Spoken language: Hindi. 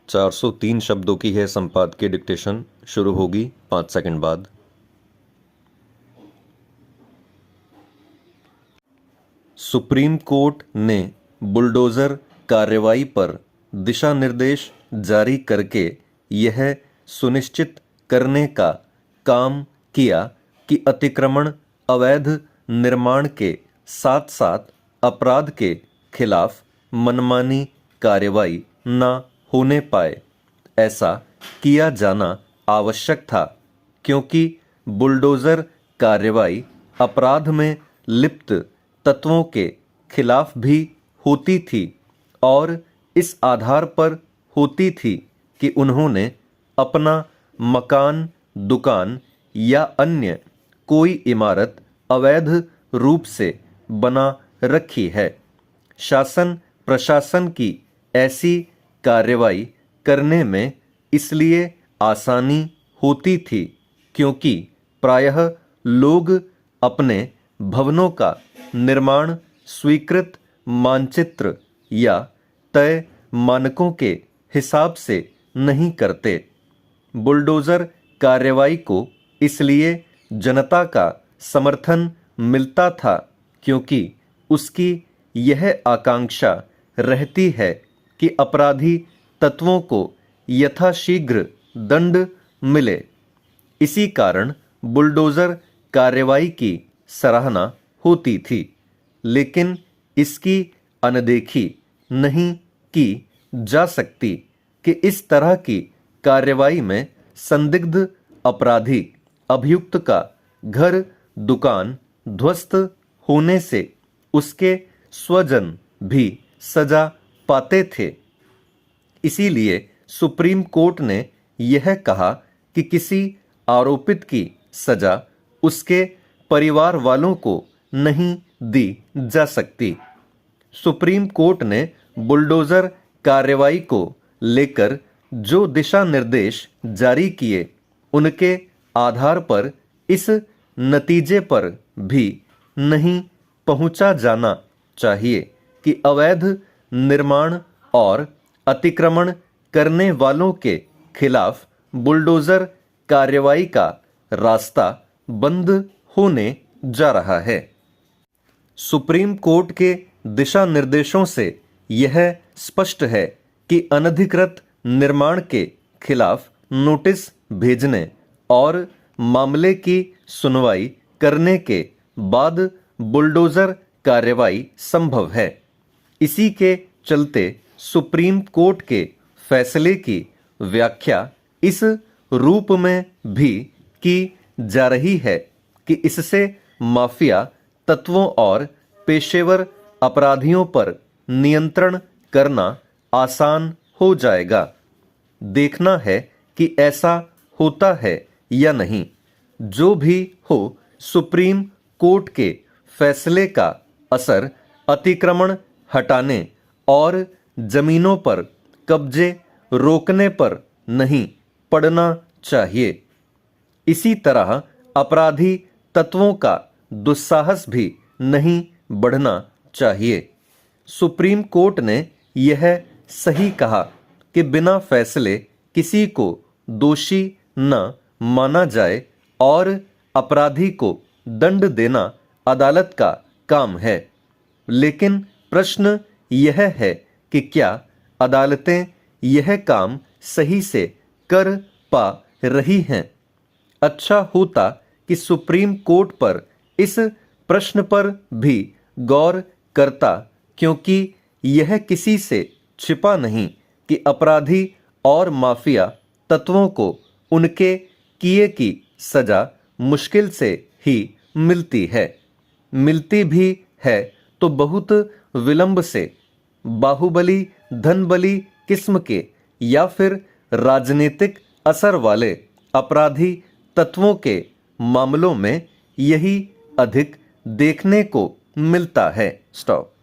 403 शब्दों की है संपादकीय डिक्टेशन। शुरू होगी 5 सेकंड बाद। सुप्रीम कोर्ट ने बुलडोज़र कार्रवाई पर दिशा निर्देश जारी करके यह सुनिश्चित करने का काम किया कि अतिक्रमण, अवैध निर्माण के साथ साथ अपराध के खिलाफ मनमानी कार्रवाई न होने पाए। ऐसा किया जाना आवश्यक था क्योंकि बुलडोज़र कार्रवाई अपराध में लिप्त तत्वों के खिलाफ भी होती थी और इस आधार पर होती थी कि उन्होंने अपना मकान, दुकान या अन्य कोई इमारत अवैध रूप से बना रखी है। शासन प्रशासन की ऐसी कार्रवाई करने में इसलिए आसानी होती थी क्योंकि प्रायः लोग अपने भवनों का निर्माण स्वीकृत मानचित्र या तय मानकों के हिसाब से नहीं करते। बुलडोज़र कार्रवाई को इसलिए जनता का समर्थन मिलता था क्योंकि उसकी यह आकांक्षा रहती है कि अपराधी तत्वों को यथाशीघ्र दंड मिले। इसी कारण बुलडोज़र कार्रवाई की सराहना होती थी, लेकिन इसकी अनदेखी नहीं की जा सकती कि इस तरह की कार्रवाई में संदिग्ध अपराधी अभियुक्त का घर, दुकान ध्वस्त होने से उसके स्वजन भी सजा पाते थे। इसीलिए सुप्रीम कोर्ट ने यह कहा कि किसी आरोपित की सजा उसके परिवार वालों को नहीं दी जा सकती। सुप्रीम कोर्ट ने बुलडोज़र कार्रवाई को लेकर जो दिशा निर्देश जारी किए, उनके आधार पर इस नतीजे पर भी नहीं पहुंचा जाना चाहिए कि अवैध निर्माण और अतिक्रमण करने वालों के खिलाफ बुलडोज़र कार्रवाई का रास्ता बंद होने जा रहा है। सुप्रीम कोर्ट के दिशा निर्देशों से यह स्पष्ट है कि अनधिकृत निर्माण के खिलाफ नोटिस भेजने और मामले की सुनवाई करने के बाद बुलडोज़र कार्रवाई संभव है। इसी के चलते सुप्रीम कोर्ट के फैसले की व्याख्या इस रूप में भी की जा रही है कि इससे माफिया तत्वों और पेशेवर अपराधियों पर नियंत्रण करना आसान हो जाएगा। देखना है कि ऐसा होता है या नहीं। जो भी हो, सुप्रीम कोर्ट के फैसले का असर अतिक्रमण हटाने और जमीनों पर कब्जे रोकने पर नहीं पड़ना चाहिए। इसी तरह अपराधी तत्वों का दुस्साहस भी नहीं बढ़ना चाहिए। सुप्रीम कोर्ट ने यह सही कहा कि बिना फैसले किसी को दोषी न माना जाए और अपराधी को दंड देना अदालत का काम है। लेकिन प्रश्न यह है कि क्या अदालतें यह काम सही से कर पा रही हैं? अच्छा होता कि सुप्रीम कोर्ट पर इस प्रश्न पर भी गौर करता, क्योंकि यह किसी से छिपा नहीं कि अपराधी और माफिया तत्वों को उनके किए की सजा मुश्किल से ही मिलती है। मिलती भी है तो बहुत विलंब से। बाहुबली, धनबली किस्म के या फिर राजनीतिक असर वाले अपराधी तत्वों के मामलों में यही अधिक देखने को मिलता है। स्टॉप।